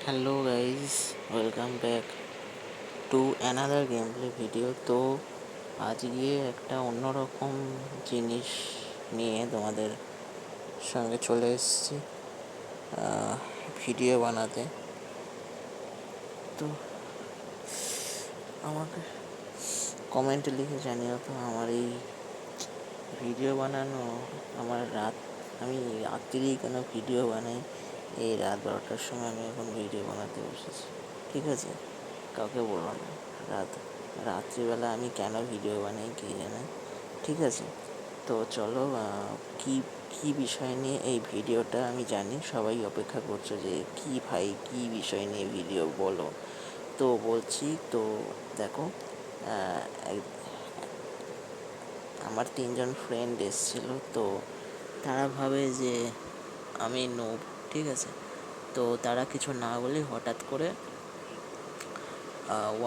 Hello guys, welcome back to another game play video. তো আজকে একটা অন্যরকম জিনিস নিয়ে তোমাদের সঙ্গে চলে এসেছি ভিডিও বানাতে। তো আমাকে কমেন্টে লিখে জানিও তো আমার এই ভিডিও বানানো আমি রাত্রিরেই কেন ভিডিও বানাই। এই রাত 12টার সময় আমি এখন ভিডিও বানাতে বসেছি, ঠিক আছে? কাউকে বলবো না। রাত্রিবেলা আমি কেন ভিডিও বানাই কে জানে, ঠিক আছে? তো চলো, কি কি বিষয় নিয়ে এই ভিডিওটা আমি জানি সবাই অপেক্ষা করছো যে কি ভাই কি বিষয় নিয়ে ভিডিও বলো। তো বলছি, তো দেখো, আমার 3জন ফ্রেন্ড এসেছিল। তো তারা ভাবে যে আমি নোব, ঠিক আছে? তো তারা কিছু না বলে হঠাৎ করে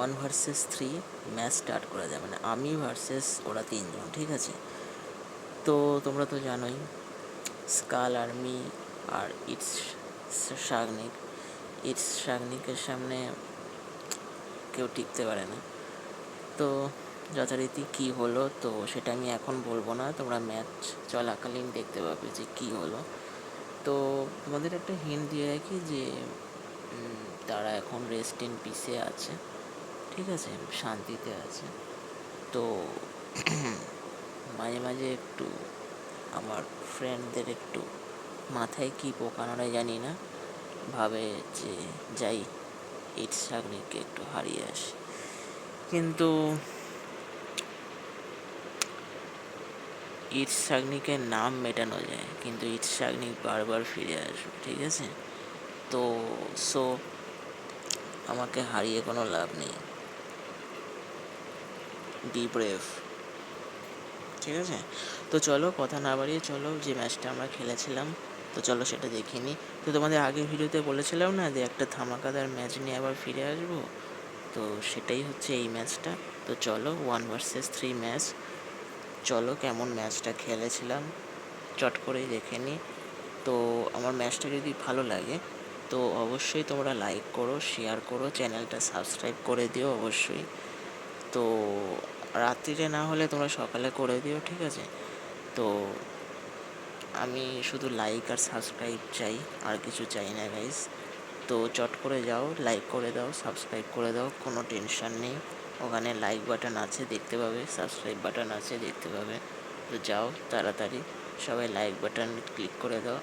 1 vs 3 ম্যাচ স্টার্ট করা যায়, মানে আমি ভার্সেস ওরা 3জন, ঠিক আছে? তো তোমরা তো জানোই স্কাল আর্মি আর শাগনিকের সামনে কেউ টিকতে পারে না। তো যথারীতি কী হলো তো সেটা আমি এখন বলবো না, তোমরা ম্যাচ চলাকালীন দেখতে পাবে যে কী হলো। তো তোমাদের একটা হিন্ট দিয়ে রাখি যে তারা এখন রেস্ট ইন পিসে আছে, ঠিক আছে, শান্তিতে আছে। তো মাঝে মাঝে একটু আমার ফ্রেন্ডদের একটু মাথায় কী পোকানোরা জানি না, ভাবে যে যাই শাগনিককে একটু হারিয়ে আসি। কিন্তু শাগনিকের নাম মেটানো যায়, কিন্তু শাগনিক বারবার ফিরে আসবে, ঠিক আছে? তো আমাকে হারিয়ে কোনো লাভ নেই। বি ব্রেভ, ঠিক আছে? তো চলো কথা না বাড়িয়ে চলো যে ম্যাচটা আমরা খেলেছিলাম, তো চলো সেটা দেখে নিই। তো তোমাদের আগের ভিডিওতে বলেছিলাম না যে একটা ধামাকাদার ম্যাচ নিয়ে আবার ফিরে আসবো, তো সেটাই হচ্ছে এই ম্যাচটা। তো চলো 1 vs 3 ম্যাচ, চলো কেমন ম্যাচটা খেলেছিলাম চট করেই দেখে নিই। তো আমার ম্যাচটা যদি ভালো লাগে তো অবশ্যই তোমরা লাইক করো, শেয়ার করো, চ্যানেলটা সাবস্ক্রাইব করে দিও অবশ্যই। তো রাত্রিরে না হলে তোমরা সকালে করে দিও, ঠিক আছে? তো আমি শুধু লাইক আর সাবস্ক্রাইব চাই, আর কিছু চাই না গাইস। তো চট করে যাও, লাইক করে দাও, সাবস্ক্রাইব করে দাও, কোনো টেনশন নেই। ওখানে লাইক বাটন আছে দেখতে পাবে, সাবস্ক্রাইব বাটন আছে দেখতে পাবে। তো যাও তাড়াতাড়ি সবাই লাইক বাটন ক্লিক করে দাও।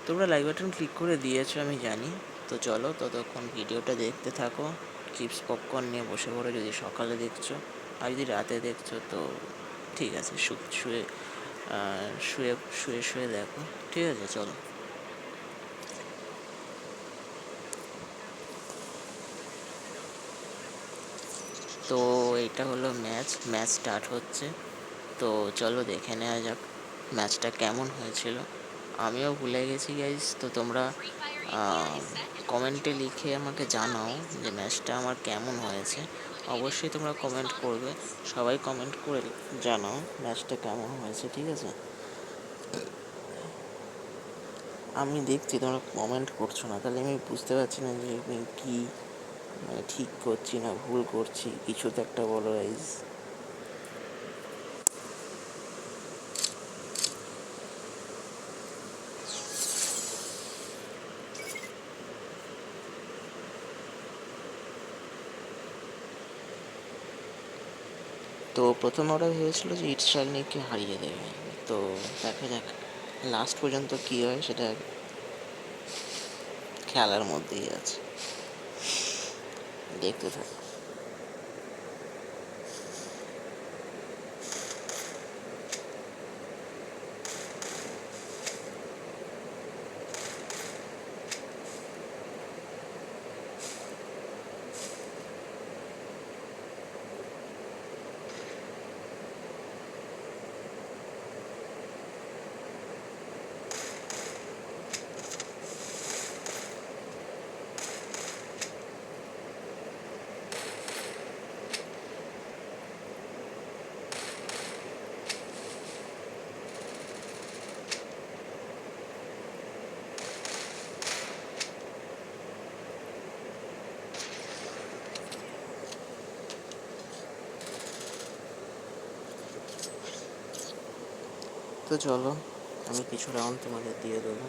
তোমরা লাইক বাটন ক্লিক করে দিয়েছো আমি জানি। তো চলো ততক্ষণ ভিডিওটা দেখতে থাকো, চিপস পপকর্ন নিয়ে বসে পড়ো যদি সকালে দেখছো, আর যদি রাতে দেখছো তো ঠিক আছে, শুয়ে শুয়ে শুয়ে শুয়ে দেখো, ঠিক আছে? চলো। তো এটা হলো ম্যাচ স্টার্ট হচ্ছে। তো চলো দেখে নেওয়া যাক ম্যাচটা কেমন হয়েছিল। আমিও ভুলে গেছি গাইজ। তো তোমরা কমেন্টে লিখে আমাকে জানাও যে ম্যাচটা আমার কেমন হয়েছে। অবশ্যই তোমরা কমেন্ট করবে, সবাই কমেন্ট করে জানাও ম্যাচটা কেমন হয়েছে, ঠিক আছে? আমি দেখছি তোমরা কমেন্ট করছো না, তাহলে আমি বুঝতে পারছি না যে আমি কী ঠিক করছি না ভুল করছি। কিছু তো একটা বলো গাইজ। তো প্রথমে ওরা ভেবেছিল যে শাগনিককে হারিয়ে দেবে। তো দেখা যাক লাস্ট পর্যন্ত কী হয়, সেটা খেলার মধ্যেই আছে, দেখতে থাক। তো চলো আমি কিছু রাউন্ড তোমাদের দিয়ে দেবো।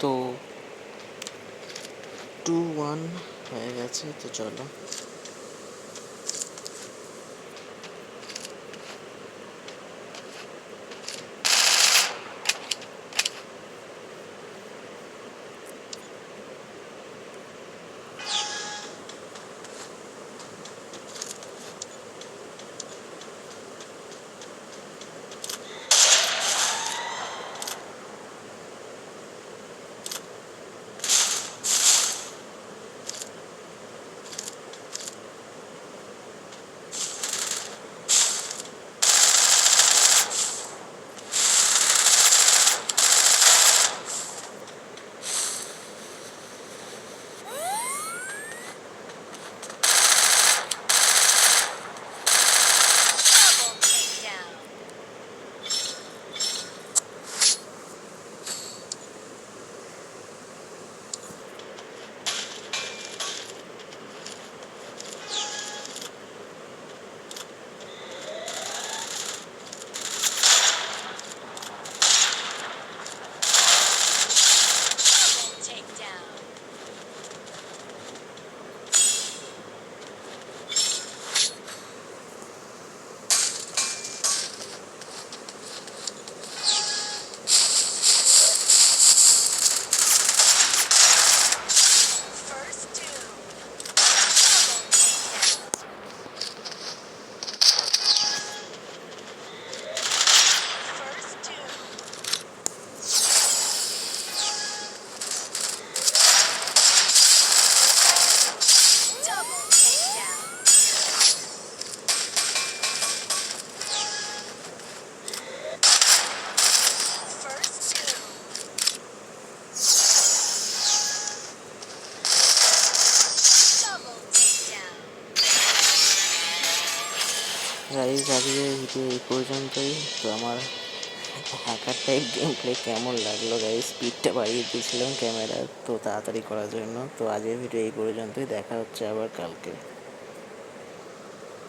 তো 2-1 হয়ে গেছে। তো চলো আজকের ভিডিও এই পর্যন্তই। তো আমার হ্যাকার টাইপ গেম প্লে কেমন লাগলো গাইস, স্পিডটা বাড়িয়ে দিয়েছিলাম ক্যামেরার তো তাড়াতাড়ি করার জন্য। তো আজকের ভিডিও এই পর্যন্তই, দেখা হচ্ছে আবার কালকে।